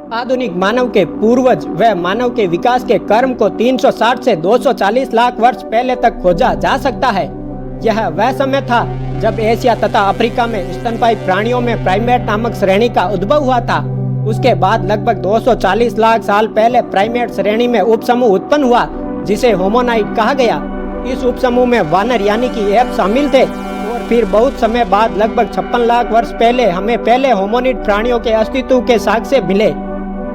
आधुनिक मानव के पूर्वज व मानव के विकास के क्रम को 360 से 240 लाख वर्ष पहले तक खोजा जा सकता है। यह वह समय था जब एशिया तथा अफ्रीका में स्तनपायी प्राणियों में प्राइमेट नामक श्रेणी का उद्भव हुआ था। उसके बाद लगभग 240 लाख साल पहले प्राइमेट श्रेणी में उपसमूह उत्पन्न हुआ जिसे होमोनाइड कहा गया। इस उपसमूह में वानर यानी कि एप शामिल थे और फिर बहुत समय बाद लगभग 56 लाख वर्ष पहले हमें पहले होमोनिड प्राणियों के अस्तित्व के साक्ष्य मिले।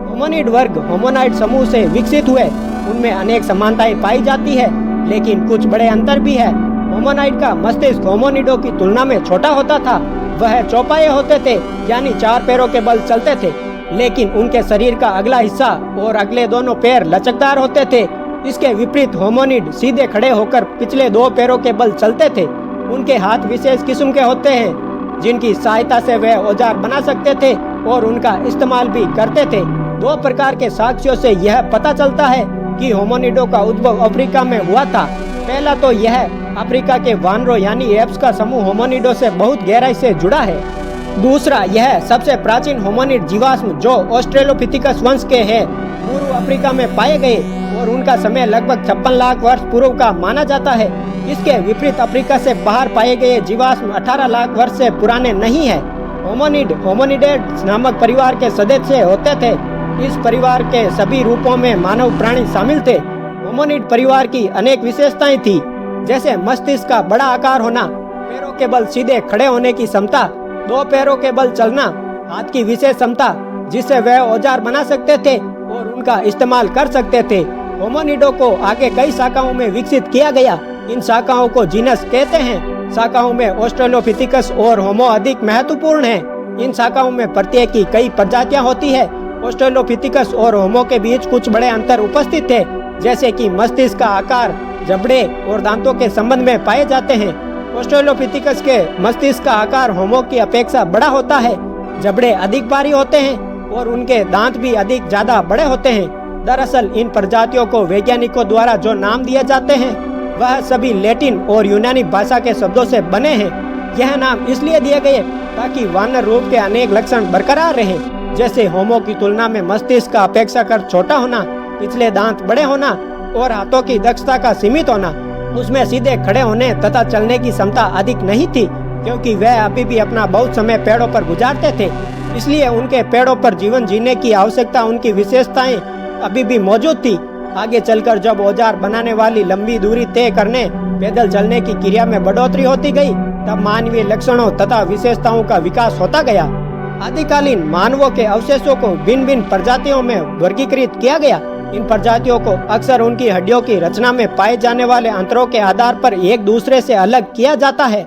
होमोनिड वर्ग होमोनाइड समूह से विकसित हुए। उनमें अनेक समानताएं पाई जाती है लेकिन कुछ बड़े अंतर भी है। होमोनाइड का मस्तिष्क होमोनिडों की तुलना में छोटा होता था। वह चौपाए होते थे यानी 4 पैरों के बल चलते थे, लेकिन उनके शरीर का अगला हिस्सा और अगले दोनों पैर लचकदार होते थे। इसके विपरीत होमोनिड सीधे खड़े होकर पिछले 2 पैरों के बल चलते थे। उनके हाथ विशेष किस्म के होते हैं जिनकी सहायता से वे औजार बना सकते थे और उनका इस्तेमाल भी करते थे। 2 प्रकार के साक्ष्यों से यह पता चलता है कि होमोनिडों का उद्भव अफ्रीका में हुआ था। पहला तो यह अफ्रीका के वानरों यानी एप्स का समूह होमोनिडों से बहुत गहराई से जुड़ा है। दूसरा, यह सबसे प्राचीन होमोनिड जीवाश्म जो ऑस्ट्रेलोपिथिकस वंश के हैं पूर्व अफ्रीका में पाए गए और उनका समय लगभग 56 लाख वर्ष पूर्व का माना जाता है। इसके विपरीत अफ्रीका से बाहर पाए गए जीवाश्म 18 लाख वर्ष से पुराने नहीं है। होमोनिड होमोनिडेड्स नामक परिवार के सदस्य होते थे। इस परिवार के सभी रूपों में मानव प्राणी शामिल थे। होमोनिड परिवार की अनेक विशेषताएं थी, जैसे मस्तिष्क का बड़ा आकार होना, पैरों के बल सीधे खड़े होने की क्षमता, 2 पैरों के बल चलना, हाथ की विशेष क्षमता जिससे वह औजार बना सकते थे और उनका इस्तेमाल कर सकते थे। होमोनिडों को आगे कई शाखाओं में विकसित किया गया। इन शाखाओं को जीनस कहते हैं। शाखाओं में ऑस्ट्रेलोपिथिकस और होमो अधिक महत्वपूर्ण हैं। इन शाखाओं में प्रत्येक की कई प्रजातियां होती है। ऑस्ट्रेलोपिथिकस और होमो के बीच कुछ बड़े अंतर उपस्थित थे, जैसे कि मस्तिष्क का आकार, जबड़े और दांतों के संबंध में पाए जाते हैं। ऑस्ट्रेलोपिथिकस के मस्तिष्क का आकार होमो की अपेक्षा बड़ा होता है। जबड़े अधिक भारी होते हैं और उनके दांत भी अधिक ज्यादा बड़े होते हैं। दरअसल इन प्रजातियों को वैज्ञानिकों द्वारा जो नाम दिए जाते हैं वह सभी लैटिन और यूनानी भाषा के शब्दों से बने हैं। यह नाम इसलिए दिए गए ताकि वानर रूप के अनेक लक्षण बरकरार रहें, जैसे होमो की तुलना में मस्तिष्क का अपेक्षाकृत छोटा होना, पिछले दांत बड़े होना और हाथों की दक्षता का सीमित होना। उसमें सीधे खड़े होने तथा चलने की क्षमता अधिक नहीं थी, क्योंकि वह अभी भी अपना बहुत समय पेड़ों पर गुजारते थे। इसलिए उनके पेड़ों पर जीवन जीने की आवश्यकता उनकी विशेषताएं अभी भी मौजूद थी। आगे चलकर जब औजार बनाने वाली लंबी दूरी तय करने, पैदल चलने की क्रिया में बढ़ोतरी होती गई, तब मानवीय लक्षणों तथा विशेषताओं का विकास होता गया। आदिकालीन मानवों के अवशेषों को भिन्न भिन्न प्रजातियों में वर्गीकृत किया गया। इन प्रजातियों को अक्सर उनकी हड्डियों की रचना में पाए जाने वाले अंतरों के आधार पर एक दूसरे से अलग किया जाता है।